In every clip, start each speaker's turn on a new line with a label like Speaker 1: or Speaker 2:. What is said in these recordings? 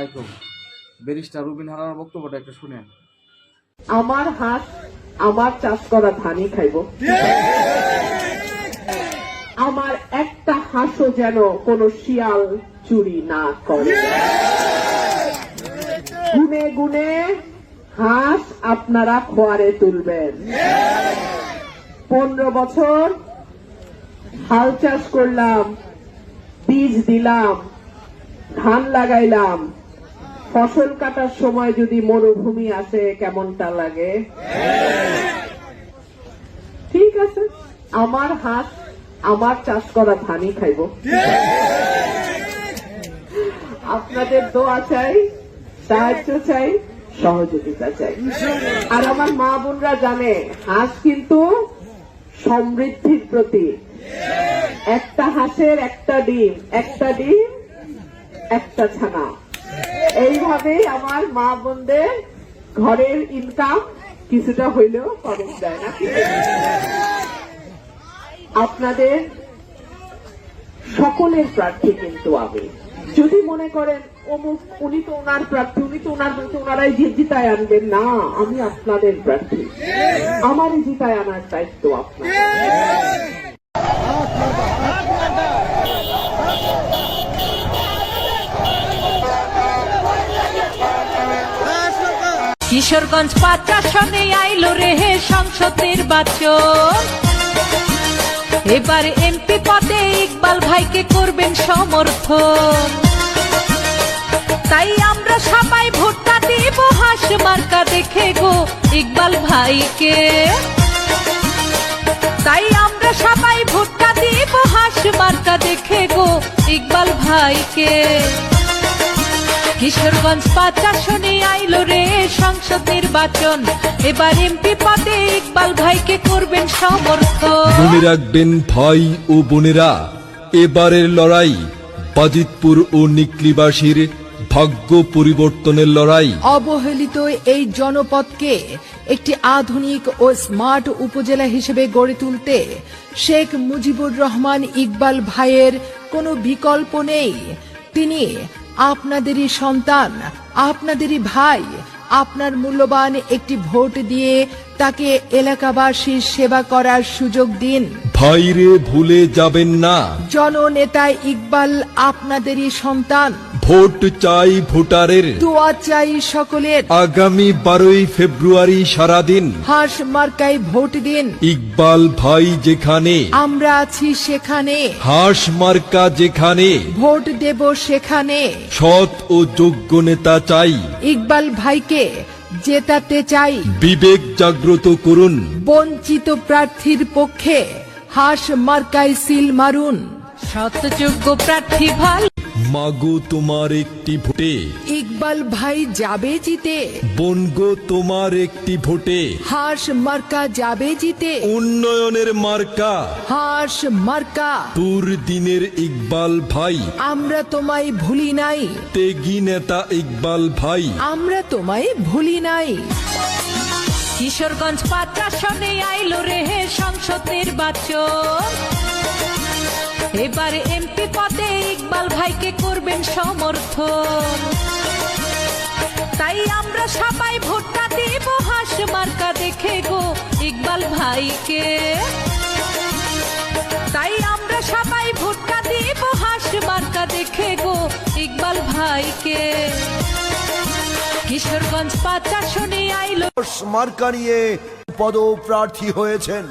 Speaker 1: আলাইকুম। Barrister Rubin হারার বক্তব্যটা একটু শুনেন।
Speaker 2: আমার হাঁস আমার চাষ করা ধানই খাইব। আমার একটা হাঁসও যেন কোনো শিয়াল চুরি না করে। গুনে গুনে হাঁস আপনারা খোয়ারে তুলবেন। 15 বছর হাল চাষ করলাম, বীজ দিলাম, ধান লাগাইলাম, ফসল কাটার সময় যদি মরুভূমি আসে কেমনটা লাগে? ঠিক আছে, আমার হাঁস আমার চাষ করা ধানই খাইব। আপনাদের দোয়া চাই, সাহায্য চাই, সহযোগিতা চাই। আর আমার মা বোনরা জানে হাঁস কিন্তু সমৃদ্ধির প্রতীক। একটা হাঁসের একটা ডিম, একটা ডিম একটা ছানা। এইভাবেই আমার মা বোনদের ঘরের ইনকাম কিছুটা হইলেও খরচ দেয় না। আপনাদের সকলের প্রার্থী কিন্তু আমি। যদি মনে করেন অমুক উনি তো ওনার প্রার্থী, উনি তো ওনার বলতে ওনারাই জিতায় আনবেন, না, আমি আপনাদের প্রার্থী। আমারই জিতায় আনার দায়িত্ব আপনার।
Speaker 3: কিশোরগঞ্জ 5 আসনে আইলো রে সংসদ নির্বাচন। এবার এমপি পদে ইকবাল ভাইকে করবেন সমর্থন। তাই আমরা সবাই ভোটটা দিব হাঁস মার্কা দেখে গো ইকবাল ভাইকে। তাই আমরা সবাই ভোটটা দিব হাঁস মার্কা দেখে গো ইকবাল ভাইকে। কিশোরগঞ্জ 5 আসনে আইলো রে সংসদ নির্বাচন। এবার এমপি পদে ইকবাল ভাইকে করবেন সমর্থন।
Speaker 4: মনে রাখবেন ভাই ও বোনেরা, এবারের লড়াই বাজিতপুর ও নিকলিবাসীর ভাগ্য পরিবর্তনের লড়াই।
Speaker 5: অবহেলিত এই জনপদকে একটি আধুনিক ও স্মার্ট উপজেলা হিসেবে গড়ে তুলতে শেখ মুজিবুর রহমান ইকবাল ভাইয়ের কোনো বিকল্প নেই। তিনি আপনাদেরই সন্তান, আপনাদেরই ভাই। আপনার মূল্যবান একটি ভোট দিয়ে তাকে এলাকাবাসীর সেবা করার সুযোগ দিন।
Speaker 4: ভাইরে ভুলে যাবেন না,
Speaker 5: জননেতা ইকবাল আপনাদেরই সন্তান।
Speaker 4: ভোট চাই ভোটারের,
Speaker 5: দোয়া চাই সকলের।
Speaker 4: আগামী 12 ফেব্রুয়ারি সারাদিন
Speaker 5: হাঁস মার্কায় ভোট দিন।
Speaker 4: ইকবাল ভাই যেখানে,
Speaker 5: আমরা আছি সেখানে।
Speaker 4: হাঁস মার্কা যেখানে,
Speaker 5: ভোট দেব সেখানে।
Speaker 4: সৎ ও যোগ্য নেতা চাই।
Speaker 5: ইকবাল ভাইকে জেতাতে চাই।
Speaker 4: বিবেক জাগ্রত করুন,
Speaker 5: বঞ্চিত প্রার্থীর পক্ষে হাঁস মার্কায় সিল মারুন।
Speaker 3: সত্যযোগ্য প্রার্থী ভাল
Speaker 4: মাগো তোমার একটি ভোটে
Speaker 5: ইকবাল ভাই যাবে জিতে।
Speaker 4: বনগো তোমার একটি ভোটে
Speaker 5: হাঁস মার্কা যাবে জিতে।
Speaker 4: উন্নয়নের মার্কা
Speaker 5: হাঁস মার্কা।
Speaker 4: দুর্দিনের ইকবাল ভাই,
Speaker 5: আমরা তোমায় ভুলি নাই।
Speaker 4: তেগি নেতা ইকবাল ভাই,
Speaker 5: আমরা তোমায় ভুলি নাই।
Speaker 3: কিশোরগঞ্জ 5 আসনে আইলো রে সংসদ নির্বাচন। এবার এমপি পদে ইকবাল ভাইকে করবেন সমর্থন। তাই আমরা সবাই ভোটটা দিব হাঁস মার্কা দেখে গো ইকবাল ভাইকে। তাই আমরা সবাই ভোটটা দিব হাঁস মার্কা দেখে গো ইকবাল ভাইকে। কিশোরগঞ্জ 5 আসনে আইলো
Speaker 6: মার্কা নিয়ে পদপ্রার্থী হয়েছেন।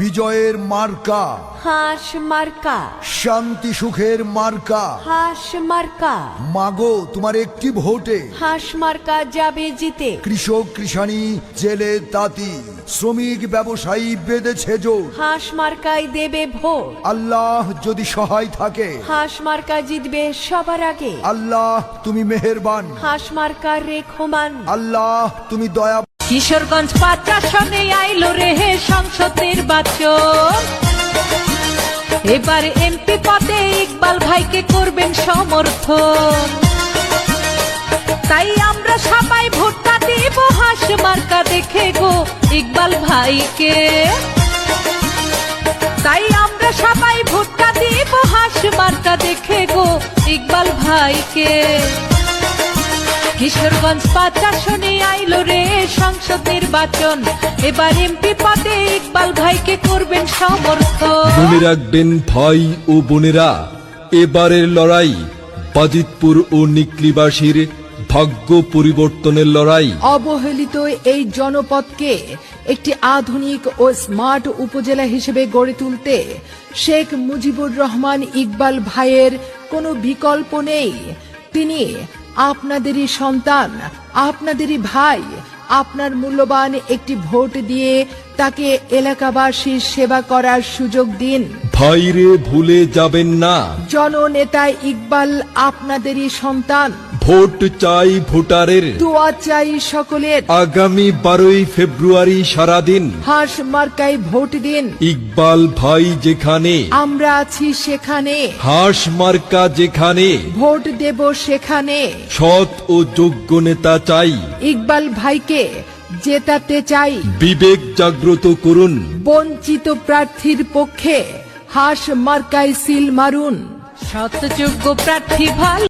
Speaker 6: বিজয়ের মার্কা
Speaker 3: হাঁস মার্কা,
Speaker 6: শান্তি সুখের মার্কা
Speaker 3: হাঁস মার্কা।
Speaker 6: মাগো তোমার একটি ভোটে
Speaker 3: হাঁস মার্কা যাবে জিতে।
Speaker 6: কৃষক কৃষানি জেলে তাঁতি শ্রমিক ব্যবসায়ী বেঁধেছে জোর।
Speaker 3: হাঁস মার্কায় দেবে ভোট।
Speaker 6: আল্লাহ যদি সহায় থাকে,
Speaker 3: হাঁস মার্কা জিতবে সবার আগে।
Speaker 6: আল্লাহ তুমি মেহেরবান,
Speaker 3: হাঁস মার্কার রেখমান।
Speaker 6: আল্লাহ তুমি দয়া।
Speaker 3: কিশোরগঞ্জ 5 আসনে আইলো রে সংসদ নির্বাচন। এবার এমপি পদে ইকবাল ভাইকে করবেন সমর্থন। তাই আমরা সবাই ভোটটা দিব হাঁস মার্কা দেখে গো ইকবাল ভাইকে। তাই আমরা সবাই ভোটটা দিব হাঁস মার্কা দেখে গো ইকবাল ভাইকে। কিশোরগঞ্জ ৫ আসনে আইলো রে সংসদ নির্বাচন, এবার এমপি পদে ইকবাল ভাইকে করবেন সমর্থন।
Speaker 4: মনে রাখবেন ভাই ও বোনেরা, এবারের লড়াই বাজিতপুর ও নিকলিবাসীর ভাগ্য পরিবর্তনের লড়াই।
Speaker 5: অবহেলিত এই জনপদকে একটি আধুনিক ও স্মার্ট উপজেলা হিসেবে গড়ে তুলতে শেখ মুজিবুর রহমান ইকবাল ভাইয়ের কোনো বিকল্প নেই। তিনি আপনাদেরই সন্তান, আপনাদেরই ভাই। আপনার মূল্যবান একটি ভোট দিয়ে তাকে এলাকাবাসীর সেবা করার সুযোগ দিন।
Speaker 4: ভাইরে ভুলে যাবেন না,
Speaker 5: জননেতা ইকবাল আপনাদেরই সন্তান।
Speaker 4: ভোট চাই ভোটারের,
Speaker 5: দোয়া চাই সকলের।
Speaker 4: আগামী 12ই ফেব্রুয়ারি সারাদিন
Speaker 5: হাঁস মার্কায় ভোট দিন।
Speaker 4: ইকবাল ভাই যেখানে,
Speaker 5: আমরা আছি সেখানে।
Speaker 4: হাঁস মার্কা যেখানে,
Speaker 5: ভোট দেব সেখানে।
Speaker 4: সৎ ও যোগ্য নেতা চাই।
Speaker 5: ইকবাল ভাইকে জেতাতে চাই।
Speaker 4: বিবেক জাগ্রত করুন,
Speaker 5: বঞ্চিত প্রার্থীর পক্ষে হাঁস মার্কায় সিল মারুন।
Speaker 3: সত্যযোগ্য প্রার্থী ভাল,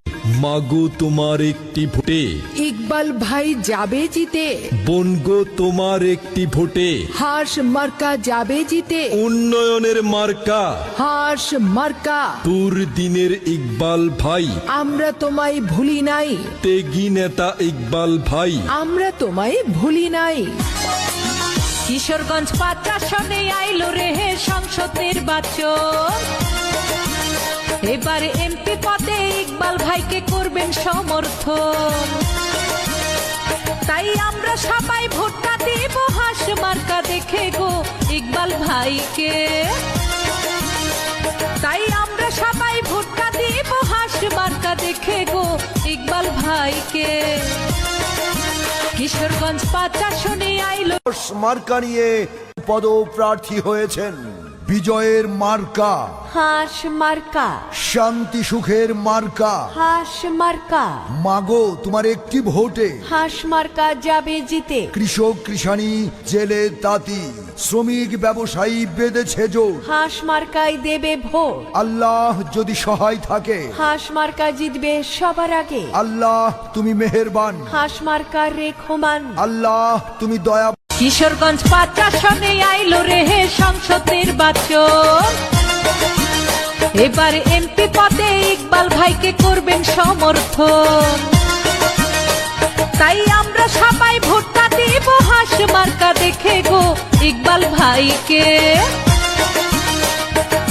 Speaker 4: মাগো তোমার একটি ভোটে,
Speaker 5: ইকবাল ভাই যাবে জিতে।
Speaker 4: বনগো তোমার একটি ভোটে,
Speaker 5: হাঁস মার্কা যাবে জিতে।
Speaker 4: উন্নয়নের মার্কা
Speaker 5: হাঁস মার্কা।
Speaker 4: দুর্দিনের ইকবাল ভাই,
Speaker 5: আমরা তোমায় ভুলি নাই।
Speaker 4: তেগি নেতা ইকবাল ভাই।
Speaker 5: আমরা তোমায় ভুলি নাই।
Speaker 3: কিশোরগঞ্জ ৫ আসনে আইলো রে সংসদ নির্বাচন, এবার এমপি পদে ইকবাল ভাইকে করবেন সমর্থন। তাই আমরা সবাই ভোটটা দেব হাঁস মার্কা দেখে গো ইকবাল ভাইকে। তাই আমরা সবাই ভোটটা দেব হাঁস মার্কা দেখে গো ইকবাল ভাইকে। কিশোরগঞ্জ ৫ আসনে আইলো
Speaker 6: মার্কা নিয়ে পদপ্রার্থী হয়েছেন। বিজয়ের মার্কা,
Speaker 3: হাঁস মার্কা।
Speaker 6: শান্তি সুখের মার্কা।
Speaker 3: হাঁস মার্কা।
Speaker 6: মাগো তোমার একটি ভোটে,
Speaker 3: হাঁস মার্কা যাবে জিতে।
Speaker 6: কৃষক কৃষানি জেলে তাঁতি শ্রমিক ব্যবসায়ী বেঁধেছে জোর।
Speaker 3: হাঁস মার্কায় দেবে ভোট,
Speaker 6: আল্লাহ যদি সহায় থাকে,
Speaker 3: হাঁস মার্কা জিতবে সবার আগে।
Speaker 6: আল্লাহ তুমি মেহেরবান,
Speaker 3: হাঁস মার্কার রেখমান।
Speaker 6: আল্লাহ তুমি দয়া।
Speaker 3: কিশোরগঞ্জ ৫ আসনে আইলো রে সংসদ নির্বাচন, এবার এমপি পদে ইকবাল ভাইকে করবেন সমর্থন। তাই আমরা সবাই ভোটটা দেব হাঁস মার্কা দেখে গো ইকবাল ভাইকে।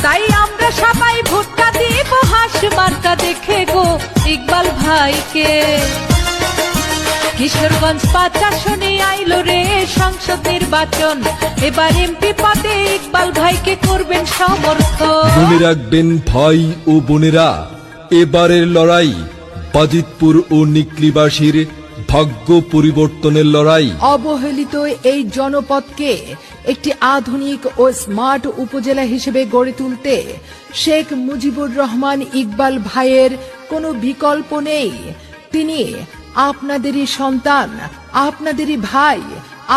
Speaker 3: তাই আমরা সবাই ভোটটা দেব হাঁস মার্কা দেখে গো ইকবাল ভাইকে। কিশোরগঞ্জ ৫ আসনে আইলো রে সংসদ নির্বাচন, এবার এমপি পদে ইকবাল ভাইকে করবেন সমর্থন।
Speaker 4: মনে রাখবেন ভাই ও বোনেরা, এবারের লড়াই বাজিতপুর ও নিকলিবাসীর ভাগ্য পরিবর্তনের লড়াই।
Speaker 5: অবহেলিত এই জনপদকে একটি আধুনিক ও স্মার্ট উপজেলা হিসেবে গড়ে তুলতে শেখ মুজিবুর রহমান ইকবাল ভাইয়ের কোনো বিকল্প নেই। তিনি আপনাদেরই সন্তান, আপনাদেরই ভাই।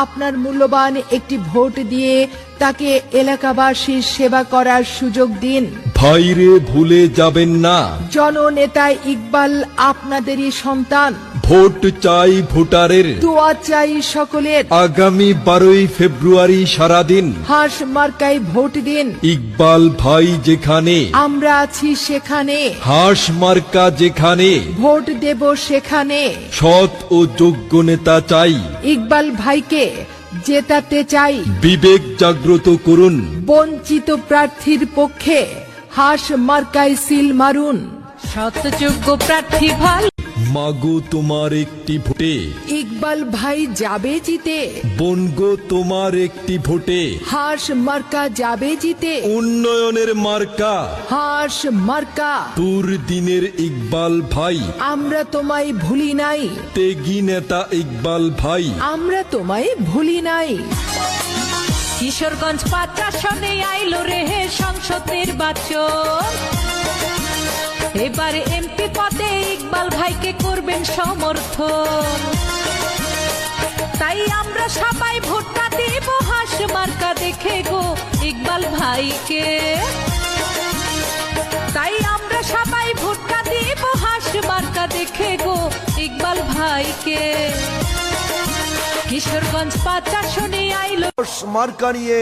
Speaker 5: আপনার মূল্যবান একটি ভোট দিয়ে তাকে এলাকাবাসীর সেবা করার সুযোগ দিন।
Speaker 4: ভাইরে ভুলে যাবেন না,
Speaker 5: জননেতা ইকবাল আপনাদেরই সন্তান।
Speaker 4: ভোট চাই ভোটারের,
Speaker 5: দোয়া চাই সকলের।
Speaker 4: আগামী 12ই ফেব্রুয়ারি সারাদিন
Speaker 5: হাঁস মার্কায় ভোট দিন।
Speaker 4: ইকবাল ভাই যেখানে,
Speaker 5: আমরা আছি সেখানে।
Speaker 4: হাঁস মার্কা যেখানে,
Speaker 5: ভোট দেব সেখানে।
Speaker 4: সৎ ও যোগ্য নেতা চাই।
Speaker 5: ইকবাল ভাইকে জেতাতে চাই।
Speaker 4: বিবেক জাগ্রত করুন,
Speaker 5: বঞ্চিত প্রার্থীর পক্ষে হাঁস মার্কায় সিল মারুন।
Speaker 3: সত্যযোগ্য প্রার্থী ভাল,
Speaker 4: মাগো তোমার একটি ভোটে,
Speaker 5: ইকবাল ভাই যাবে জিতে।
Speaker 4: বনগো তোমার একটি ভোটে,
Speaker 5: হাঁস মার্কা যাবে জিতে।
Speaker 4: উন্নয়নের মার্কা
Speaker 5: হাঁস মার্কা।
Speaker 4: দুর্দিনের ইকবাল ভাই,
Speaker 5: আমরা তোমায় ভুলি নাই।
Speaker 4: তেগি নেতা ইকবাল ভাই।
Speaker 5: আমরা তোমায় ভুলি নাই।
Speaker 3: কিশোরগঞ্জ ৫ আসনে আইলো রে সংসদ নির্বাচন, এবার এমপি পদে ইকবাল ভাইকে করবেন সমর্থন। তাই আমরা সবাই ভোটটা দেব হাঁস মার্কা দেখে গো ইকবাল ভাইকে। তাই আমরা সবাই ভোটটা দেব হাঁস মার্কা দেখে গো ইকবাল ভাই। ভাইকে। কিশোরগঞ্জ 5 আসনে আইলো
Speaker 6: মার্কা নিয়ে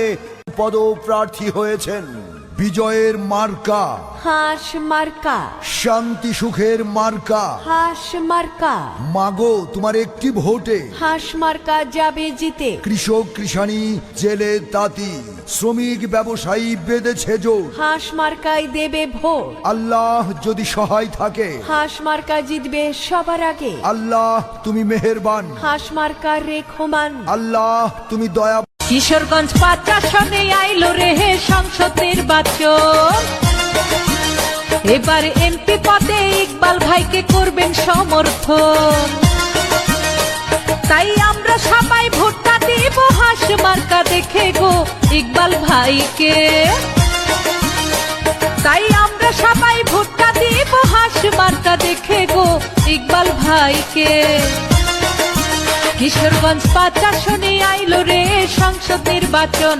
Speaker 6: পদপ্রার্থী হয়েছেন। বিজয়ের মার্কা,
Speaker 3: হাঁস মার্কা,
Speaker 6: শান্তি সুখের মার্কা।
Speaker 3: হাঁস মার্কা,
Speaker 6: মাগো তোমার একটি ভোটে
Speaker 3: হাঁস মার্কা যাবে জিতে।
Speaker 6: কৃষক কৃষানি জেলে তাঁতি শ্রমিক ব্যবসায়ী বেঁধেছে জোর।
Speaker 3: হাঁস মার্কায় দেবে ভোট,
Speaker 6: আল্লাহ যদি সহায় থাকে,
Speaker 3: হাঁস মার্কা জিতবে সবার আগে।
Speaker 6: আল্লাহ তুমি মেহেরবান,
Speaker 3: হাঁস মার্কার রেখমান।
Speaker 6: আল্লাহ তুমি দয়া।
Speaker 3: কিশোরগঞ্জ 5 আসনে আইলো রে সংসদ নির্বাচন, এবার এমপি পদে ইকবাল ভাইকে করবেন সমর্থন। তাই আমরা সবাই ভোটটা দিব হাঁস মার্কা দেখে গো ইকবাল ভাইকে। তাই আমরা সবাই ভোটটা দিব হাঁস মার্কা দেখে গো ইকবাল ভাইকে। কিশোরগঞ্জ 5 আসনে আইলো রে সংসদ নির্বাচন,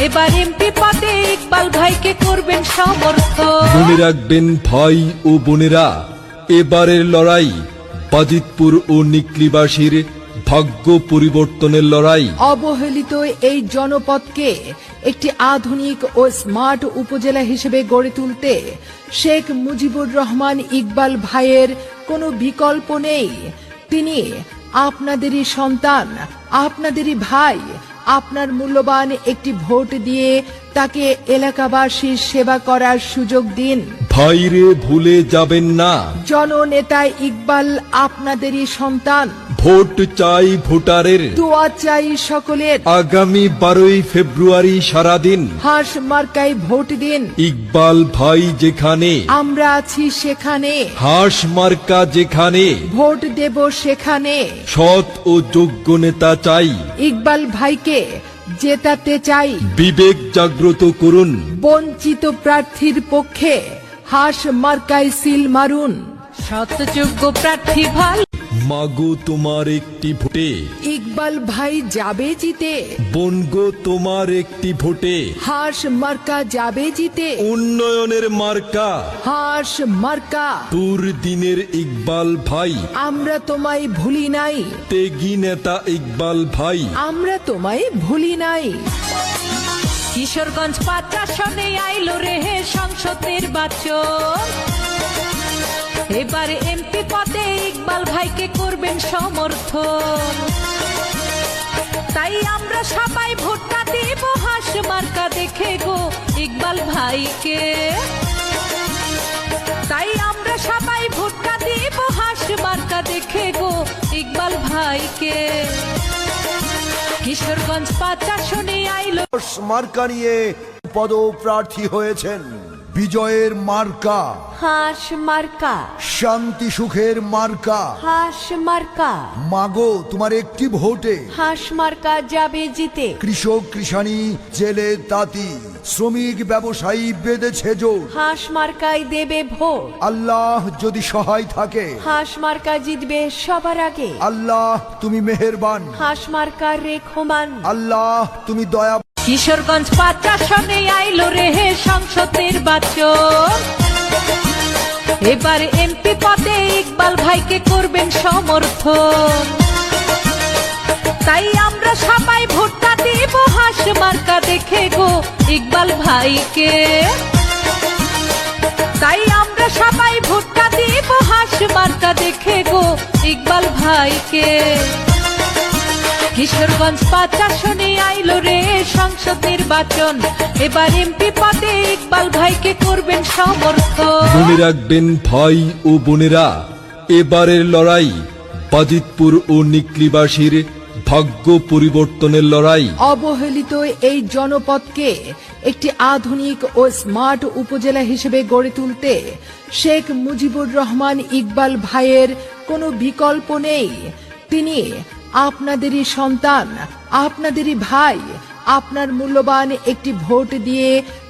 Speaker 3: এবার এমপি পদে ইকবাল ভাইকে করবেন সমর্থন।
Speaker 4: মনে রাখবেন ভাই ও বোনেরা, এবারের লড়াই বাজিতপুর ও নিকলিবাসীর ভাগ্য পরিবর্তনের লড়াই।
Speaker 5: অবহেলিত এই জনপদকে একটি আধুনিক ও স্মার্ট উপজেলা হিসেবে গড়ে তুলতে শেখ মুজিবুর রহমান ইকবাল ভাইয়ের কোনো বিকল্প নেই। তিনি আপনাদেরই সন্তান, আপনাদেরই ভাই। আপনার মূল্যবান একটি ভোট দিয়ে তাকে এলাকাবাসীর সেবা করার সুযোগ দিন।
Speaker 4: ভাইরে ভুলে যাবেন না,
Speaker 5: জননেতা ইকবাল আপনাদেরই সন্তান।
Speaker 4: ভোট চাই ভোটারের,
Speaker 5: দোয়া চাই সকলের।
Speaker 4: আগামী 12 ফেব্রুয়ারি সারাদিন
Speaker 5: হাঁস মার্কায় ভোট দিন।
Speaker 4: ইকবাল ভাই যেখানে,
Speaker 5: আমরা আছি সেখানে।
Speaker 4: হাঁস মার্কা যেখানে,
Speaker 5: ভোট দেব সেখানে।
Speaker 4: সৎ ও যোগ্য নেতা চাই।
Speaker 5: ইকবাল ভাইকে জেতাতে চাই।
Speaker 4: বিবেক জাগ্রত করুন,
Speaker 5: বঞ্চিত প্রার্থীর পক্ষে হাঁস মার্কায় সিল মারুন।
Speaker 3: সৎযোগ্য প্রার্থী ভাল
Speaker 4: মাগো তোমার একটি ভোটে,
Speaker 5: ইকবাল ভাই যাবে জিতে।
Speaker 4: বনগো তোমার একটি ভোটে,
Speaker 5: হাঁস মার্কা যাবে জিতে।
Speaker 4: উন্নয়নের মার্কা
Speaker 5: হাঁস মার্কা।
Speaker 4: দুর্দিনের ইকবাল ভাই,
Speaker 5: আমরা তোমায় ভুলি নাই।
Speaker 4: তেগি নেতা ইকবাল ভাই।
Speaker 5: আমরা তোমায় ভুলি নাই।
Speaker 3: কিশোরগঞ্জ 5 আসনে আইলো রে সংসদ নির্বাচন, এবার এমপি পদে ইকবাল ভাইকে করবেন সমর্থন। তাই আমরা সবাই ভোটটা দিব হাঁস মার্কা দেখে গো ইকবাল ভাইকে। তাই আমরা সবাই ভোটটা দিব হাঁস মার্কা দেখে গো ইকবাল ভাইকে। কিশোরগঞ্জ 5 আসনে আইলো
Speaker 6: মার্কা নিয়ে পদপ্রার্থী হয়েছেন। বিজয়ের মার্কা,
Speaker 3: হাঁস মার্কা,
Speaker 6: শান্তি সুখের মার্কা।
Speaker 3: হাঁস মার্কা,
Speaker 6: মাগো তোমার একটি ভোটে
Speaker 3: হাঁস মার্কা যাবে জিতে।
Speaker 6: কৃষক কৃষানি জেলে তাঁতি শ্রমিক ব্যবসায়ী বেঁধেছে জোর।
Speaker 3: হাঁস মার্কায় দেবে ভোট,
Speaker 6: আল্লাহ যদি সহায় থাকে,
Speaker 3: হাঁস মার্কা জিতবে সবার আগে।
Speaker 6: আল্লাহ তুমি মেহেরবান,
Speaker 3: হাঁস মার্কার রেখমান।
Speaker 6: আল্লাহ তুমি দয়া।
Speaker 3: কিশোরগঞ্জ 5 আসনে আইলো রে সংসদ নির্বাচন, এবার এমপি পদে ইকবাল ভাইকে করবেন সমর্থন। তাই আমরা সবাই ভোটটা দিব হাঁস মার্কা দেখে গো ইকবাল ভাইকে। তাই আমরা সবাই ভোটটা দিব হাঁস মার্কা দেখে গো ইকবাল ভাইকে। কিশোরগঞ্জ 5 আসনে আইলো রে সংসদ নির্বাচন, এবার এমপি পদে ইকবাল ভাইকে করবেন সমর্থন।
Speaker 4: মনে রাখবেন ভাই ও বোনেরা, এবারের লড়াই বাজিতপুর ও নিকলিবাসীর ভাগ্য পরিবর্তনের লড়াই।
Speaker 5: অবহেলিত এই জনপদকে একটি আধুনিক ও স্মার্ট উপজেলা হিসেবে গড়ে তুলতে শেখ মুজিবুর রহমান ইকবাল ভাইয়ের কোনো বিকল্প নেই। তিনি আপনাদেরই সন্তান, আপনাদেরই ভাই। আপনার মূল্যবান একটি ভোট দিয়ে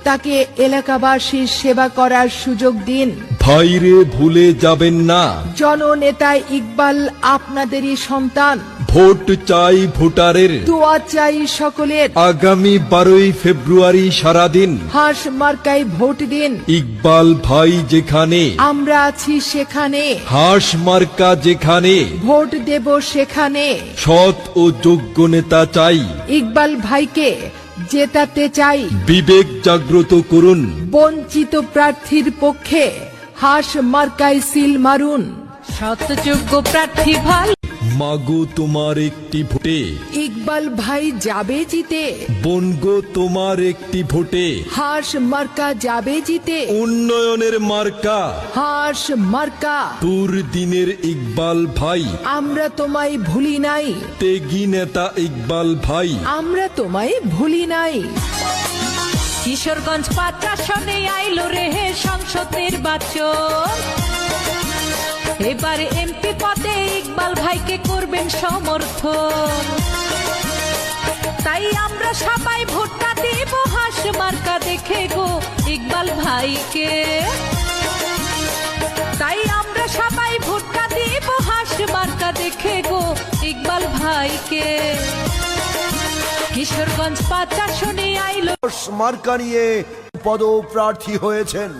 Speaker 5: তাকে এলাকাবাসীর সেবা করার সুযোগ দিন।
Speaker 4: ভাইরে ভুলে যাবেন না,
Speaker 5: জননেতা ইকবাল আপনাদেরই সন্তান।
Speaker 4: ভোট চাই ভোটারের,
Speaker 5: দোয়া চাই সকলের।
Speaker 4: আগামী 12ই ফেব্রুয়ারি সারাদিন
Speaker 5: হাঁস মার্কায় ভোট দিন।
Speaker 4: ইকবাল ভাই যেখানে,
Speaker 5: আমরা আছি সেখানে।
Speaker 4: হাঁস মার্কা যেখানে,
Speaker 5: ভোট দেব সেখানে।
Speaker 4: সৎ ও যোগ্য নেতা চাই,
Speaker 5: ইকবাল ভাইকে জেতাতে চাই।
Speaker 4: বিবেক জাগ্রত করুন,
Speaker 5: বঞ্চিত প্রার্থীর পক্ষে হাঁস মার্কায় সিল মারুন।
Speaker 3: সত্যযোগ্য প্রার্থী ভাল
Speaker 4: মাগো তোমার একটি ভোটে,
Speaker 5: ইকবাল ভাই যাবে জিতে।
Speaker 4: বনগো তোমার একটি ভোটে,
Speaker 5: হাঁস মার্কা যাবে জিতে।
Speaker 4: উন্নয়নের মার্কা
Speaker 5: হাঁস মার্কা।
Speaker 4: দিনের ইকবাল ভাই,
Speaker 5: আমরা তোমায় ভুলি নাই।
Speaker 4: তেগি নেতা ইকবাল ভাই,
Speaker 5: আমরা তোমায় ভুলি নাই।
Speaker 3: কিশোরগঞ্জ 5 আসনে আইলো রে সংসদ নির্বাচন। এবারে এমপি পদে ইকবাল ভাইকে করবেন সমর্থন। তাই আমরা সবাই ভোটটা দেব হাঁস মার্কা দেখে গো ইকবাল ভাইকে। তাই আমরা সবাই ভোটটা দেব হাঁস মার্কা দেখে গো ইকবাল ভাইকে। কিশোরগঞ্জ 5 আসনে আইলো
Speaker 6: মার্কা নিয়ে পদপ্রার্থী হয়েছেন।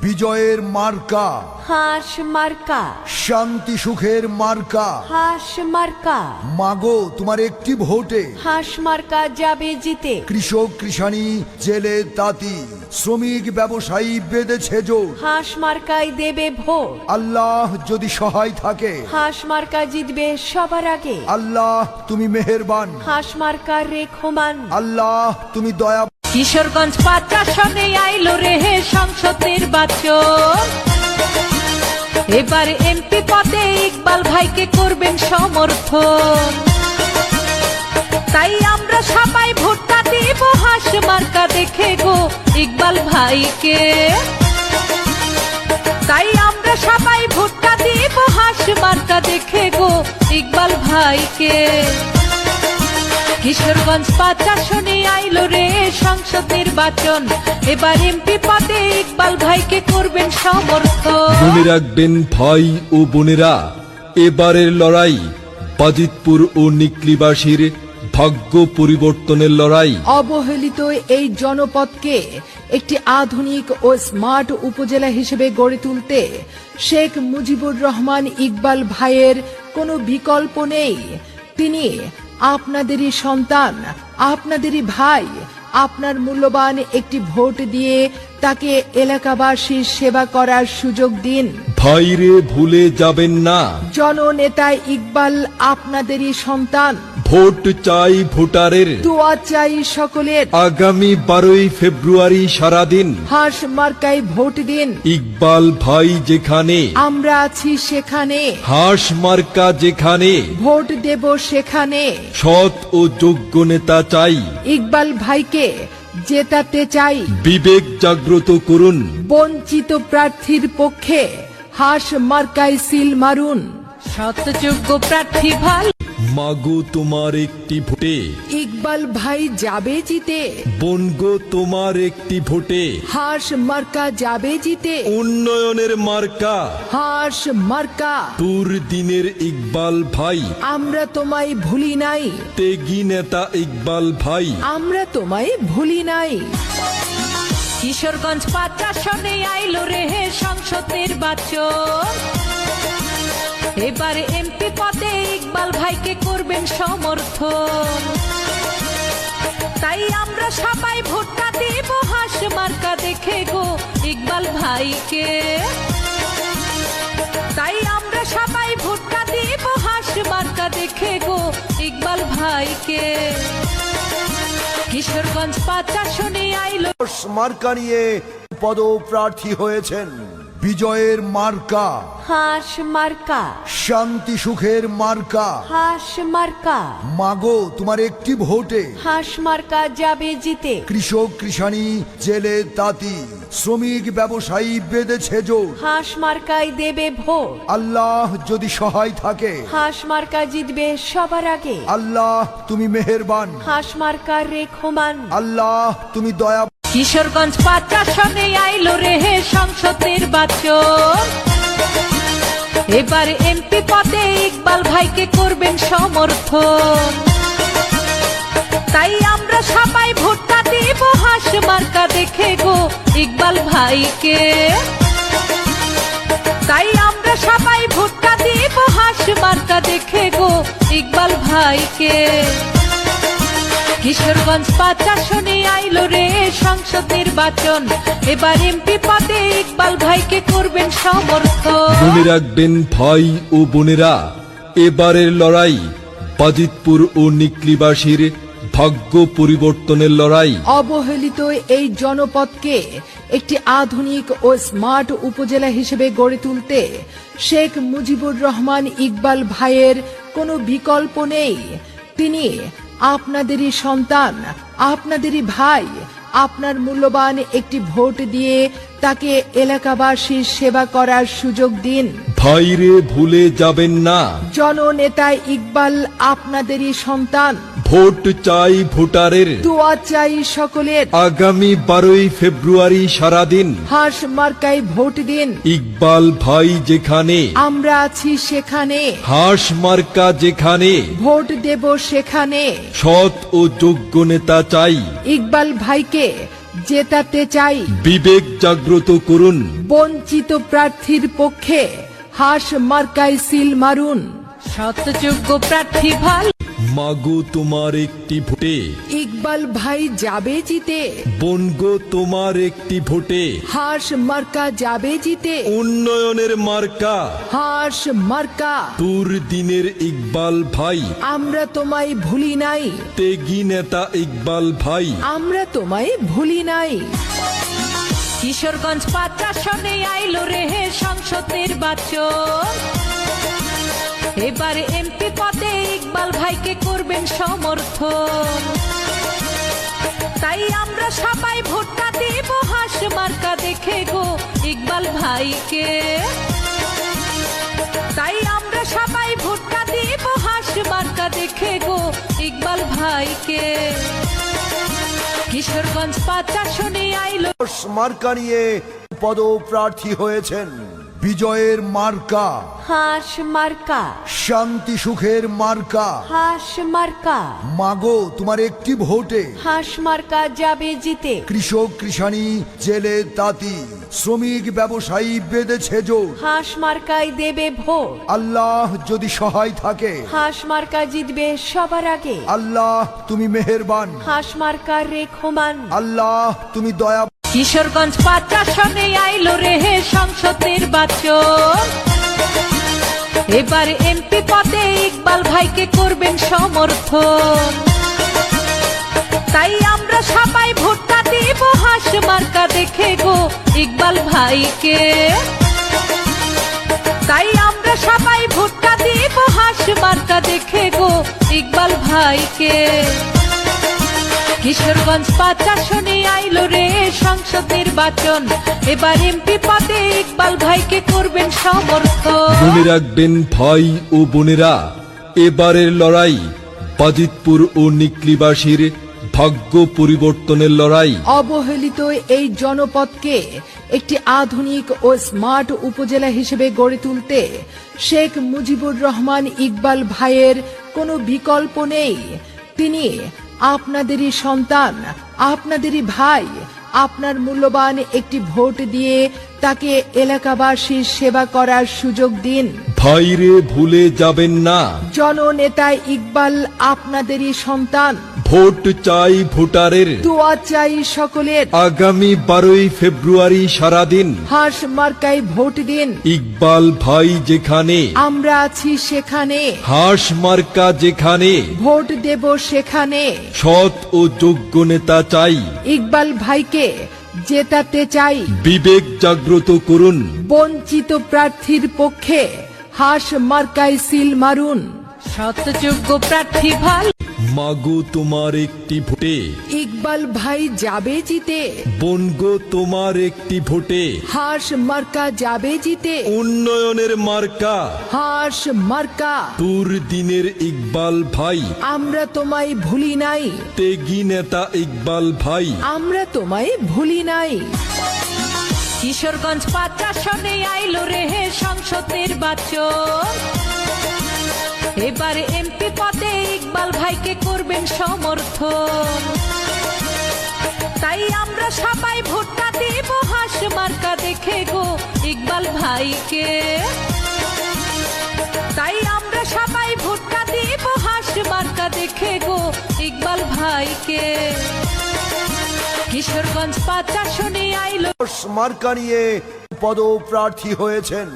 Speaker 6: বিজয়ের মার্কা,
Speaker 3: হাঁস মার্কা।
Speaker 6: শান্তি সুখের মার্কা।
Speaker 3: হাঁস মার্কা।
Speaker 6: মাগো তোমার একটি ভোটে,
Speaker 3: হাঁস মার্কা যাবে জিতে।
Speaker 6: কৃষক কৃষানি জেলে তাঁতি শ্রমিক ব্যবসায়ী বেঁধেছে জোর।
Speaker 3: হাঁস মার্কায় দেবে ভোট।
Speaker 6: আল্লাহ যদি সহায় থাকে,
Speaker 3: হাঁস মার্কা জিতবে সবার আগে।
Speaker 6: আল্লাহ তুমি মেহেরবান,
Speaker 3: হাঁস মার্কার রেখমান।
Speaker 6: আল্লাহ তুমি দয়া।
Speaker 3: কিশোরগঞ্জ 5 আসনে আইলো রে সংসদ নির্বাচন। এবারে এমপি পদে ইকবাল ভাইকে করবেন সমর্থন। তাই আমরা সবাই ভোটটা দেব হাঁস মার্কা দেখে গো ইকবাল ভাইকে। তাই আমরা সবাই ভোটটা দেব হাঁস মার্কা দেখে গো ইকবাল ভাইকে। কিশোরগঞ্জ 5 আসনে আইলো রে সংসদ নির্বাচন। এবার এমপি পদে ইকবাল ভাইকে করবেন সমর্থন।
Speaker 4: মনে রাখবেন ভাই ও বোনেরা, এবারের লড়াই বাজিতপুর ও নিকলিবাসীর ভাগ্য পরিবর্তনের লড়াই।
Speaker 5: অবহেলিত এই জনপদকে একটি আধুনিক ও স্মার্ট উপজেলা হিসেবে গড়ে তুলতে শেখ মুজিবুর রহমান ইকবাল ভাইয়ের কোনো বিকল্প নেই। তিনি আপনাদেরই সন্তান, আপনাদেরই ভাই। আপনার মূল্যবান একটি ভোট দিয়ে তাকে এলাকাবাসীর সেবা করার সুযোগ দিন।
Speaker 4: ভাইরে ভুলে যাবেন না,
Speaker 5: জননেতা ইকবাল আপনাদেরই সন্তান।
Speaker 4: ভোট চাই ভোটারের,
Speaker 5: দোয়া চাই সকলের।
Speaker 4: আগামী 12ই ফেব্রুয়ারি সারাদিন
Speaker 5: হাঁস মার্কায় ভোট দিন।
Speaker 4: ইকবাল ভাই যেখানে,
Speaker 5: আমরা আছি সেখানে।
Speaker 4: হাঁস মার্কা যেখানে,
Speaker 5: ভোট দেব সেখানে।
Speaker 4: সৎ ও যোগ্য নেতা চাই,
Speaker 5: ইকবাল ভাইকে জেতাতে চাই।
Speaker 4: বিবেক জাগ্রত করুন,
Speaker 5: বঞ্চিত প্রার্থীর পক্ষে হাঁস মার্কায় সিল মারুন।
Speaker 3: সত্যযোগ্য প্রার্থী ভাল
Speaker 4: মাগো তোমার একটি ভোটে,
Speaker 5: ইকবাল ভাই যাবে জিতে।
Speaker 4: বনগো তোমার একটি ভোটে,
Speaker 5: হাঁস মার্কা যাবে জিতে।
Speaker 4: উন্নয়নের মার্কা
Speaker 5: হাঁস মার্কা।
Speaker 4: দিনের ইকবাল ভাই,
Speaker 5: আমরা তোমায় ভুলি নাই।
Speaker 4: তেগি নেতা ইকবাল ভাই,
Speaker 5: আমরা তোমায় ভুলি নাই।
Speaker 3: কিশোরগঞ্জ 5 আসনে আইলো রে সংসদ নির্বাচন। এবারে এমপি পদে ইকবাল ভাইকে করবেন সমর্থন। তাই আমরা সবাই ভোটটা দেব হাঁস মার্কা দেখে গো ইকবাল ভাইকে। তাই আমরা সবাই ভোটটা দেব হাঁস মার্কা দেখে গো ইকবাল ভাইকে। কিশোরগঞ্জ 5 আসনে আইলো
Speaker 6: মার্কা নিয়ে পদপ্রার্থী হয়েছেন। বিজয়ের মার্কা,
Speaker 3: হাঁস মার্কা।
Speaker 6: শান্তি সুখের মার্কা।
Speaker 3: হাঁস মার্কা।
Speaker 6: মাগো তোমার একটি ভোটে,
Speaker 3: হাঁস মার্কা যাবে জিতে।
Speaker 6: কৃষক কৃষানি জেলে তাঁতি শ্রমিক ব্যবসায়ী বেঁধেছে জোর।
Speaker 3: হাঁস মার্কায় দেবে ভোট।
Speaker 6: আল্লাহ যদি সহায় থাকে,
Speaker 3: হাঁস মার্কা জিতবে সবার আগে।
Speaker 6: আল্লাহ তুমি মেহেরবান,
Speaker 3: হাঁস মার্কার রেখমান।
Speaker 6: আল্লাহ তুমি দয়া।
Speaker 3: কিশোরগঞ্জ ৫ আসনে আইলো রে সংসদ নির্বাচন। এবার এমপি পদে ইকবাল ভাইকে করবেন সমর্থন। তাই আমরা সবাই ভোটটা দিব হাস মার্কা দেখে গো ইকবাল ভাইকে। তাই আমরা সবাই ভোটটা দিব হাস মার্কা দেখে গো ইকবাল ভাইকে। কিশোরগঞ্জ ৫ আসনে আইলো রে সংসদ নির্বাচন। এবার এমপি পদে ইকবাল ভাইকে করবেন সমর্থন।
Speaker 4: মনে রাখবেন ভাই ও বোনেরা, এবারের লড়াই বাজিতপুর ও নিকলিবাসীর ভাগ্য পরিবর্তনের লড়াই।
Speaker 5: অবহেলিত এই জনপদকে একটি আধুনিক ও স্মার্ট উপজেলা হিসেবে গড়ে তুলতে শেখ মুজিবুর রহমান ইকবাল ভাইয়ের কোনো বিকল্প নেই। তিনি আপনাদেরই সন্তান, আপনাদেরই ভাই। আপনার মূল্যবান একটি ভোট দিয়ে তাকে এলাকাবাসীর সেবা করার সুযোগ দিন।
Speaker 4: ভাইরে ভুলে যাবেন না,
Speaker 5: জননেতা ইকবাল আপনাদেরই সন্তান।
Speaker 4: ভোট চাই ভোটারের,
Speaker 5: দোয়া চাই সকলের।
Speaker 4: আগামী 12ই ফেব্রুয়ারি সারাদিন
Speaker 5: হাস মার্কায় ভোট দিন।
Speaker 4: ইকবাল ভাই যেখানে,
Speaker 5: আমরা আছি সেখানে।
Speaker 4: হাস মার্কা যেখানে,
Speaker 5: ভোট দেব সেখানে।
Speaker 4: সৎ ও যোগ্য নেতা চাই।
Speaker 5: ইকবাল ভাইকে জেতাতে চাই।
Speaker 4: বিবেক জাগ্রত করুন,
Speaker 5: বঞ্চিত প্রার্থীর পক্ষে হাস মার্কায় সিল মারুন।
Speaker 3: সত্যযোগ্য প্রার্থী ভাল
Speaker 4: মাগো তোমার একটি ভোটে,
Speaker 5: ইকবাল ভাই যাবে জিতে।
Speaker 4: বনগো তোমার একটি ভোটে,
Speaker 5: হাস মার্কা যাবে জিতে।
Speaker 4: উন্নয়নের মার্কা
Speaker 5: হাস মার্কা।
Speaker 4: দুর্দিনের ইকবাল ভাই,
Speaker 5: আমরা তোমায় ভুলি নাই।
Speaker 4: তেগি নেতা ইকবাল ভাই।
Speaker 5: আমরা তোমায় ভুলি নাই।
Speaker 3: কিশোরগঞ্জ ৫ আসনে আইলো রে সংসদ নির্বাচন। এবার এমপি পদে ইকবাল ভাইকে করবেন সমর্থন। তাই আমরা সবাই ভোটটা দিব হাস মার্কা দেখে গো ইকবাল ভাইকে। তাই আমরা সবাই ভোটটা দিব হাস মার্কা দেখে গো ইকবাল ভাইকে। কিশোরগঞ্জ ৫ আসনে আইলো
Speaker 6: মার্কা নিয়ে পদপ্রার্থী হয়েছেন। বিজয়ের মার্কা,
Speaker 3: হাস মার্কা।
Speaker 6: শান্তি সুখের মার্কা।
Speaker 3: হাস মার্কা।
Speaker 6: মাগো তোমার একটি ভোটে,
Speaker 3: হাস মার্কা যাবে জিতে।
Speaker 6: কৃষক কৃষানি জেলে তাঁতি শ্রমিক ব্যবসায়ী বেঁধেছে জোর।
Speaker 3: হাস মার্কায় দেবে ভোট।
Speaker 6: আল্লাহ যদি সহায় থাকে,
Speaker 3: হাস মার্কা জিতবে সবার আগে।
Speaker 6: আল্লাহ তুমি মেহেরবান,
Speaker 3: হাস মার্কার রেখমান।
Speaker 6: আল্লাহ তুমি দয়া।
Speaker 3: কিশোরগঞ্জ ৫ আসনে আইলো রে সংসদ নির্বাচন। এবার এমপি পদে ইকবাল ভাইকে করবেন সমর্থন। তাই আমরা সবাই ভোটটা দিব হাস মার্কা দেখে গো ইকবাল ভাইকে। তাই আমরা সবাই ভোটটা দিব হাস মার্কা দেখে গো ইকবাল ভাইকে। কিশোরগঞ্জ ৫ আসনে আইলো রে সংসদ নির্বাচন। এবার এমপি পদে ইকবাল ভাইকে করবেন সমর্থন।
Speaker 4: মনে রাখবেন ভাই ও বোনেরা, এবারের লড়াই বাজিতপুর ও নিকলিবাসীর ভাগ্য পরিবর্তনের লড়াই।
Speaker 5: অবহেলিত এই জনপদকে একটি আধুনিক ও স্মার্ট উপজেলা হিসেবে গড়ে তুলতে শেখ মুজিবুর রহমান ইকবাল ভাইয়ের কোনো বিকল্প নেই। তিনি আপনাদেরই সন্তান, আপনাদেরই ভাই। আপনার মূল্যবান একটি ভোট দিয়ে তাকে এলাকাবাসীর সেবা করার সুযোগ দিন।
Speaker 4: ভাইরে ভুলে যাবেন না,
Speaker 5: জননেতা ইকবাল আপনাদেরই সন্তান।
Speaker 4: ভোট চাই ভোটারের,
Speaker 5: দোয়া চাই সকলের।
Speaker 4: আগামী 12ই ফেব্রুয়ারি সারাদিন
Speaker 5: হাস মার্কায় ভোট দিন।
Speaker 4: ইকবাল ভাই যেখানে,
Speaker 5: আমরা আছি সেখানে।
Speaker 4: হাস মার্কা যেখানে,
Speaker 5: ভোট দেব সেখানে।
Speaker 4: সৎ ও যোগ্য নেতা চাই।
Speaker 5: ইকবাল ভাইকে জেতাতে চাই।
Speaker 4: বিবেক জাগ্রত করুন,
Speaker 5: বঞ্চিত প্রার্থীর পক্ষে হাস মার্কায় সিল মারুন।
Speaker 3: সত্যযোগ্য প্রার্থী ভাল
Speaker 4: মাগো তোমার একটি ভোটে
Speaker 5: ইকবাল ভাই যাবে জিতে,
Speaker 4: বনগো তোমার একটি ভোটে
Speaker 5: হাঁস মার্কা যাবে জিতে,
Speaker 4: উন্নয়নের মার্কা
Speaker 5: হাঁস মার্কা।
Speaker 4: দিনের ইকবাল ভাই,
Speaker 5: আমরা তোমায় ভুলি নাই,
Speaker 4: তেগি নেতা ইকবাল ভাই,
Speaker 5: আমরা তোমায় ভুলি নাই।
Speaker 3: কিশোরগঞ্জ ৫ আসনে আইলো রে সংসদ নির্বাচন, এবারে এমপি পদে ইকবাল ভাইকে করবেন সমর্থন। তাই আমরা সবাই ভোটটা দেব হাঁস মার্কা দেখে গো ইকবাল ভাইকে। তাই আমরা সবাই ভোটটা দেব হাঁস মার্কা দেখে গো ইকবাল ভাইকে। কিশোরগঞ্জ ৫ আসনে আইলো
Speaker 6: মার্কা নিয়ে পদপ্রার্থী হয়েছেন।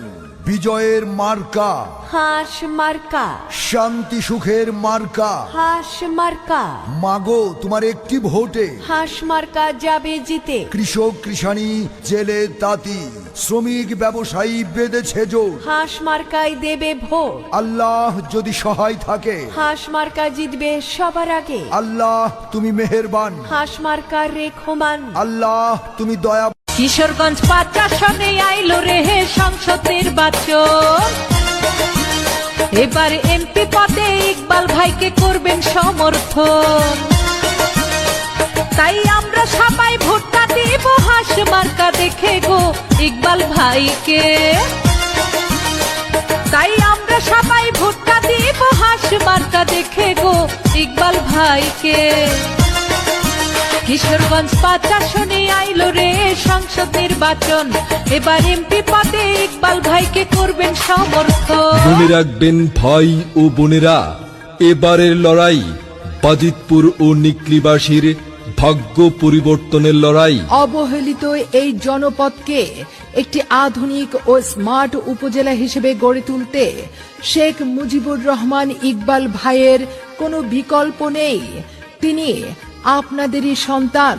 Speaker 6: বিজয়ের মার্কা,
Speaker 3: হাঁস মার্কা,
Speaker 6: শান্তি সুখের মার্কা।
Speaker 3: হাঁস মার্কা,
Speaker 6: মাগো তোমার একটি ভোটে
Speaker 3: হাঁস মার্কা যাবে জিতে।
Speaker 6: কৃষক কৃষানি জেলে তাঁতি শ্রমিক ব্যবসায়ী বেঁধেছে জোর।
Speaker 3: হাঁস মার্কাই দেবে ভোট,
Speaker 6: আল্লাহ যদি সহায় থাকে,
Speaker 3: হাঁস মার্কা জিতবে সবার আগে।
Speaker 6: আল্লাহ তুমি মেহেরবান,
Speaker 3: হাঁস মার্কার রেখমান।
Speaker 6: আল্লাহ তুমি দয়া।
Speaker 3: কিশোরগঞ্জ ৫ আসনে আইলো রে সংসদ নির্বাচন, এবারে এমপি পদে ইকবাল ভাইকে করবেন সমর্থন। তাই আমরা সবাই ভোটটা দেব হাঁস মার্কা দেখে গো ইকবাল ভাইকে। তাই আমরা সবাই ভোটটা দেব হাঁস মার্কা দেখে গো ইকবাল ভাইকে। কিশোরগঞ্জ ৫ আসনে আইলো রে সংসদ নির্বাচন, এবার এমপি পদে ইকবাল ভাইকে করবেন সমর্থন।
Speaker 4: মনে রাখবেন ভাই ও বোনেরা, এবারের লড়াই বাজিতপুর ও নিকলিবাসীর ভাগ্য পরিবর্তনের লড়াই।
Speaker 5: অবহেলিত এই জনপদকে একটি আধুনিক ও স্মার্ট উপজেলা হিসেবে গড়ে তুলতে শেখ মুজিবুর রহমান ইকবাল ভাইয়ের কোনো বিকল্প নেই। তিনি আপনাদেরই সন্তান,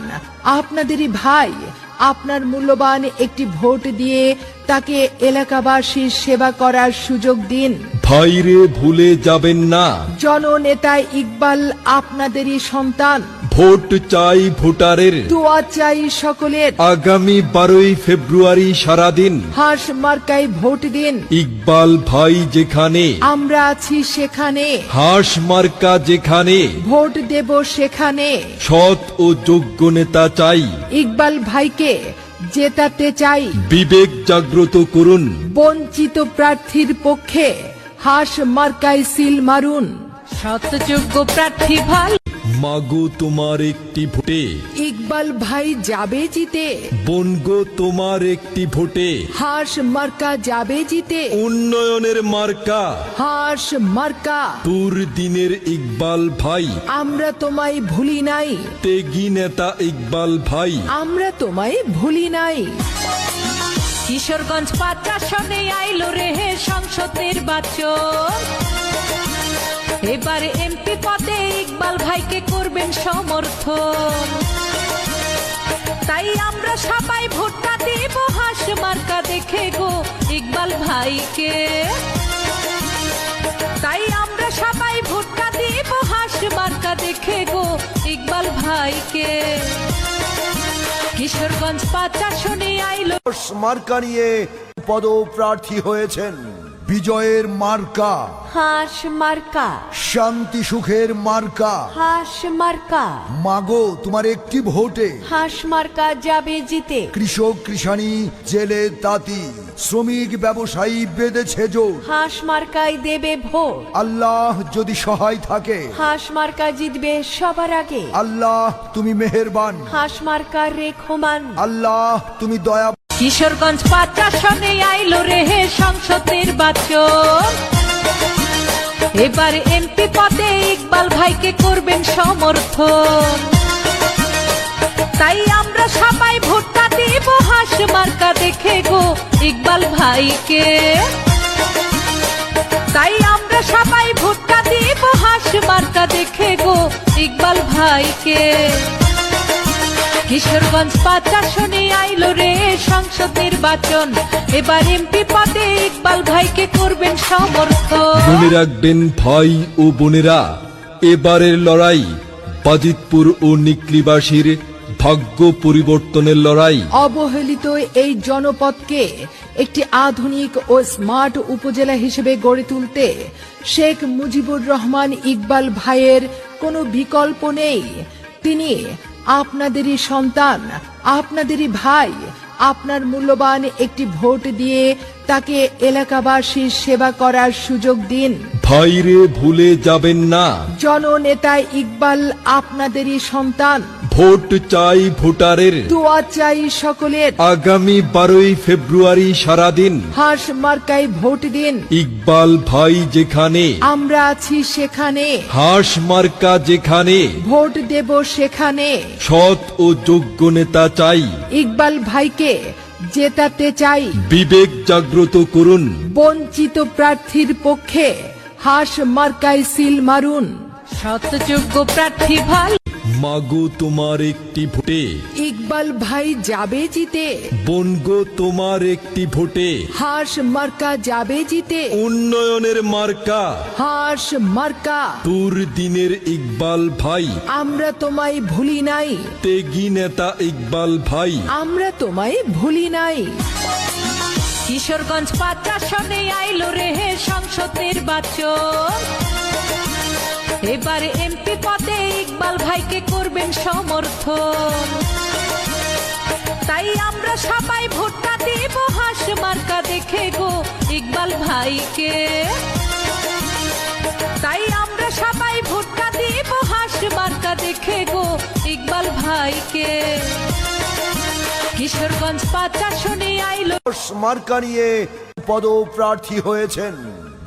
Speaker 5: আপনাদেরই ভাই। আপনার মূল্যবান একটি ভোট দিয়ে তাকে এলাকাবাসীর সেবা করার সুযোগ দিন।
Speaker 4: ভাইরে ভুলে যাবেন না,
Speaker 5: জননেতা ইকবাল আপনাদেরই সন্তান।
Speaker 4: ভোট চাই ভোটারের,
Speaker 5: দোয়া চাই সকলের।
Speaker 4: আগামী 12ই ফেব্রুয়ারি সারাদিন
Speaker 5: হাঁস মার্কায় ভোট দিন।
Speaker 4: ইকবাল ভাই যেখানে,
Speaker 5: আমরা আছি সেখানে।
Speaker 4: হাঁস মার্কা যেখানে,
Speaker 5: ভোট দেব সেখানে।
Speaker 4: সৎ ও যোগ্য নেতা চাই।
Speaker 5: ইকবাল ভাইকে জেতাতে চাই।
Speaker 4: বিবেক জাগ্রত করুন,
Speaker 5: বঞ্চিত প্রার্থীর পক্ষে হাঁস মার্কায় সিল মারুন।
Speaker 3: সত্যযোগ্য প্রার্থী ভাল,
Speaker 4: মাগো তোমার একটি ভোটে
Speaker 5: ইকবাল ভাই যাবে জিতে,
Speaker 4: বনগো তোমার একটি ভোটে
Speaker 5: হাঁস মার্কা যাবে জিতে,
Speaker 4: উন্নয়নের মার্কা
Speaker 5: হাঁস মার্কা।
Speaker 4: দিনের ইকবাল ভাই,
Speaker 5: আমরা তোমায় ভুলি নাই,
Speaker 4: তেগি নেতা ইকবাল ভাই।
Speaker 5: আমরা তোমায় ভুলি নাই।
Speaker 3: কিশোরগঞ্জ ৫ আসনে আইলো রে সংসদ নির্বাচন, এবারে এমপি পদে ইকবাল ভাইকে করবেন সমর্থন। তাই আমরা সবাই ভোটটা দেব হাঁস মার্কা দেখে গো ইকবাল ভাইকে। তাই আমরা সবাই ভোটটা দেব হাঁস মার্কা দেখে গো ইকবাল ভাইকে। কিশোরগঞ্জ ৫ আসনে আইলো
Speaker 6: মার্কা নিয়ে পদপ্রার্থী হয়েছেন। বিজয়ের মার্কা,
Speaker 3: হাঁস মার্কা,
Speaker 6: শান্তি সুখের মার্কা।
Speaker 3: হাঁস মার্কা,
Speaker 6: মাগো তোমার একটি ভোটে
Speaker 3: হাঁস মার্কা যাবে জিতে।
Speaker 6: কৃষক কৃষানি জেলে তাঁতি শ্রমিক ব্যবসায়ী বেঁধেছে জোর।
Speaker 3: হাঁস মার্কাই দেবে ভোট,
Speaker 6: আল্লাহ যদি সহায় থাকে,
Speaker 3: হাঁস মার্কা জিতবে সবার আগে।
Speaker 6: আল্লাহ তুমি মেহেরবান,
Speaker 3: হাঁস মার্কার রেখমান।
Speaker 6: আল্লাহ তুমি দয়া।
Speaker 3: কিশোরগঞ্জ ৫ আসনে আইলো রে সংসদ নির্বাচন, এবারে এমপি পদে ইকবাল ভাইকে করবেন সমর্থন। তাই আমরা সবাই ভোটটা দেব হাঁস মার্কা দেখে গো ইকবাল ভাইকে। তাই আমরা সবাই ভোটটা দেব হাঁস মার্কা দেখে গো ইকবাল ভাইকে। কিশোরগঞ্জ ৫ আসনে আইলো রে সংসদ নির্বাচন, এবার এমপি পদে ইকবাল ভাইকে করবেন সমর্থন।
Speaker 4: মনে রাখবেন ভাই ও বোনেরা, এবারের লড়াই বাজিতপুর ও নিকলিবাসীর ভাগ্য পরিবর্তনের লড়াই।
Speaker 5: অবহেলিত এই জনপদকে একটি আধুনিক ও স্মার্ট উপজেলা হিসেবে গড়ে তুলতে শেখ মুজিবুর রহমান ইকবাল ভাইয়ের কোনো বিকল্প নেই। তিনি আপনাদেরই সন্তান, আপনাদেরই ভাই। আপনার মূল্যবান একটি ভোট দিয়ে তাকে এলাকাবাসীর সেবা করার সুযোগ দিন।
Speaker 4: ভাইরে ভুলে যাবেন না,
Speaker 5: জননেতা ইকবাল আপনাদেরই সন্তান।
Speaker 4: ভোট চাই ভোটারের,
Speaker 5: দোয়া চাই সকলের।
Speaker 4: আগামী 12 ফেব্রুয়ারি সারাদিন
Speaker 5: হাঁস মার্কায় ভোট দিন।
Speaker 4: ইকবাল ভাই যেখানে,
Speaker 5: আমরা আছি সেখানে।
Speaker 4: হাঁস মার্কা যেখানে,
Speaker 5: ভোট দেব সেখানে।
Speaker 4: সৎ ও যোগ্য নেতা চাই।
Speaker 5: ইকবাল ভাইকে জেতাতে চাই।
Speaker 4: বিবেক জাগ্রত করুন,
Speaker 5: বঞ্চিত প্রার্থীর পক্ষে হাঁস মার্কায় সিল মারুন।
Speaker 3: সৎযোগ্য প্রার্থী ভাল
Speaker 4: মাগো তোমার একটি ভোটে,
Speaker 5: ইকবাল ভাই যাবে জিতে।
Speaker 4: বনগো তোমার একটি ভোটে,
Speaker 5: হাঁস মার্কা যাবে জিতে।
Speaker 4: উন্নয়নের মার্কা
Speaker 5: হাঁস মার্কা।
Speaker 4: দিনের ইকবাল ভাই,
Speaker 5: আমরা তোমায় ভুলি নাই।
Speaker 4: তেগি নেতা ইকবাল ভাই।
Speaker 5: আমরা তোমায় ভুলি নাই।
Speaker 3: কিশোরগঞ্জ 5 আসনে আইলো রে সংসদ নির্বাচন। এবারে এমপি পদে ইকবাল ভাইকে করবেন সমর্থন। তাই আমরা সবাই ভোটটা দেব হাঁস মার্কা দেখে গো ইকবাল ভাইকে। তাই আমরা সবাই ভোটটা দেব হাঁস মার্কা দেখে গো ইকবাল ভাইকে। কিশোরগঞ্জ 5 আসনে আইলো
Speaker 6: মার্কা নিয়ে পদপ্রার্থী হয়েছেন।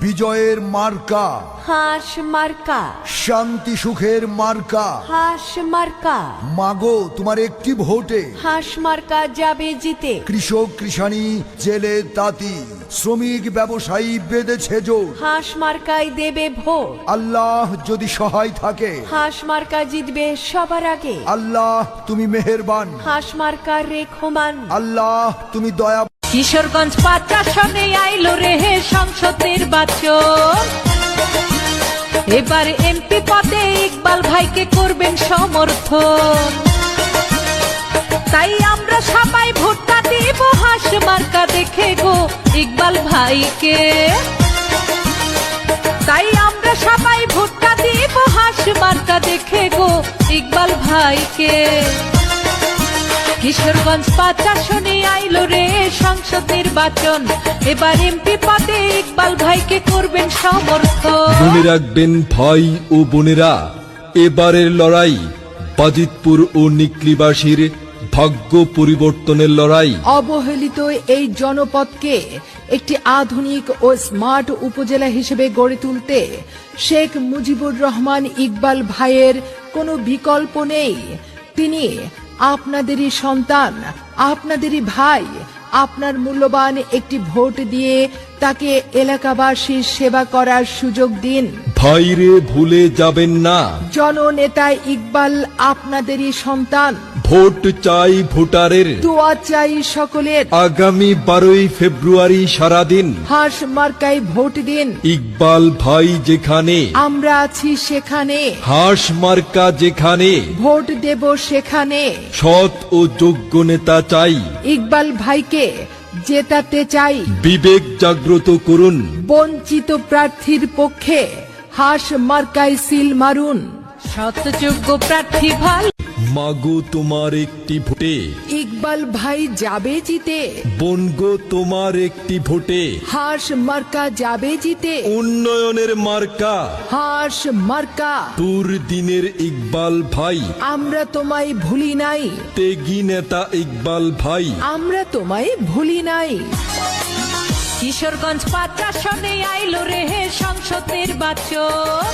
Speaker 6: বিজয়ের মার্কা,
Speaker 3: হাঁস মার্কা।
Speaker 6: শান্তি সুখের মার্কা।
Speaker 3: হাঁস মার্কা।
Speaker 6: মাগো তোমার একটি ভোটে,
Speaker 3: হাঁস মার্কা যাবে জিতে।
Speaker 6: কৃষক কৃষানি জেলে তাঁতি শ্রমিক ব্যবসায়ী বেঁধেছে জোর।
Speaker 3: হাঁস মার্কায় দেবে ভোট।
Speaker 6: আল্লাহ যদি সহায় থাকে,
Speaker 3: হাঁস মার্কা জিতবে সবার আগে।
Speaker 6: আল্লাহ তুমি মেহেরবান,
Speaker 3: হাঁস মার্কার রেখমান।
Speaker 6: আল্লাহ তুমি দয়া।
Speaker 3: কিশোরগঞ্জ 5 আসনে আইলো রে সংসদ নির্বাচন। এবারে এমপি পদে ইকবাল ভাইকে করবেন সমর্থন। তাই আমরা সবাই ভোটটা দেব হাঁস মার্কা দেখে গো ইকবাল ভাইকে। তাই আমরা সবাই ভোটটা দেব হাঁস মার্কা দেখে গো ইকবাল ভাইকে। কিশোরগঞ্জ 5 আসনে আইলো রে সংসদ নির্বাচন। এবার এমপি পদে ইকবাল ভাইকে করবেন সমর্থন।
Speaker 4: মনে রাখবেন ভাই ও বোনেরা, এবারের লড়াই বাজিতপুর ও নিকলিবাসীর ভাগ্য পরিবর্তনের লড়াই।
Speaker 5: অবহেলিত এই জনপদকে একটি আধুনিক ও স্মার্ট উপজেলা হিসেবে গড়ে তুলতে শেখ মুজিবুর রহমান ইকবাল ভাইয়ের কোনো বিকল্প নেই। তিনি আপনাদেরই সন্তান, আপনাদেরই ভাই। আপনার মূল্যবান একটি ভোট দিয়ে তাকে এলাকাবাসীর সেবা করার সুযোগ দিন।
Speaker 4: ভাইরে ভুলে যাবেন না,
Speaker 5: জননেতা ইকবাল আপনাদেরই সন্তান।
Speaker 4: ভোট চাই ভোটারের,
Speaker 5: দোয়া চাই সকলের।
Speaker 4: আগামী 12 ফেব্রুয়ারি সারাদিন
Speaker 5: হাঁস মার্কায় ভোট দিন।
Speaker 4: ইকবাল ভাই যেখানে,
Speaker 5: আমরা আছি সেখানে।
Speaker 4: হাঁস মার্কা যেখানে,
Speaker 5: ভোট দেব সেখানে।
Speaker 4: সৎ ও যোগ্য নেতা চাই।
Speaker 5: ইকবাল ভাইকে জেতাতে চাই।
Speaker 4: বিবেক জাগ্রত করুন,
Speaker 5: বঞ্চিত প্রার্থীর পক্ষে হাঁস মার্কায় সিল মারুন।
Speaker 3: সৎযোগ্য প্রার্থী ভাল
Speaker 4: মাগো তোমার একটি ভোটে,
Speaker 5: ইকবাল ভাই যাবে জিতে।
Speaker 4: বনগো তোমার একটি ভোটে,
Speaker 5: হাঁস মার্কা যাবে জিতে।
Speaker 4: উন্নয়নের মার্কা
Speaker 5: হাঁস মার্কা।
Speaker 4: দিনের ইকবাল ভাই।
Speaker 5: আমরা তোমায় ভুলি নাই।
Speaker 4: তেগি নেতা ইকবাল ভাই।
Speaker 5: আমরা তোমায় ভুলি নাই।
Speaker 3: কিশোরগঞ্জ 5 আসনে আইলো রে সংসদ নির্বাচন।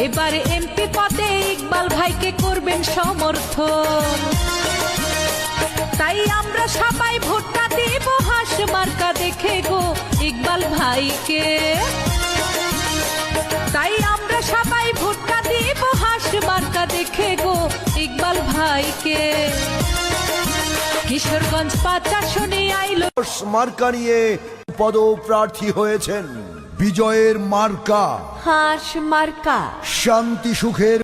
Speaker 3: এবারে এমপি পদে ইকবাল ভাইকে করবেন সমর্থন। তাই আমরা সবাই ভোটটা দেব হাঁস মার্কা দেখে গো ইকবাল ভাইকে। তাই আমরা সবাই ভোটটা দেব হাঁস মার্কা দেখে গো ইকবাল ভাইকে। কিশোরগঞ্জ 5 আসনে আইলো
Speaker 6: মার্কা নিয়ে পদপ্রার্থী হয়েছেন। বিজয়ের মার্কা
Speaker 3: হাঁস মার্কা।
Speaker 6: শান্তি সুখের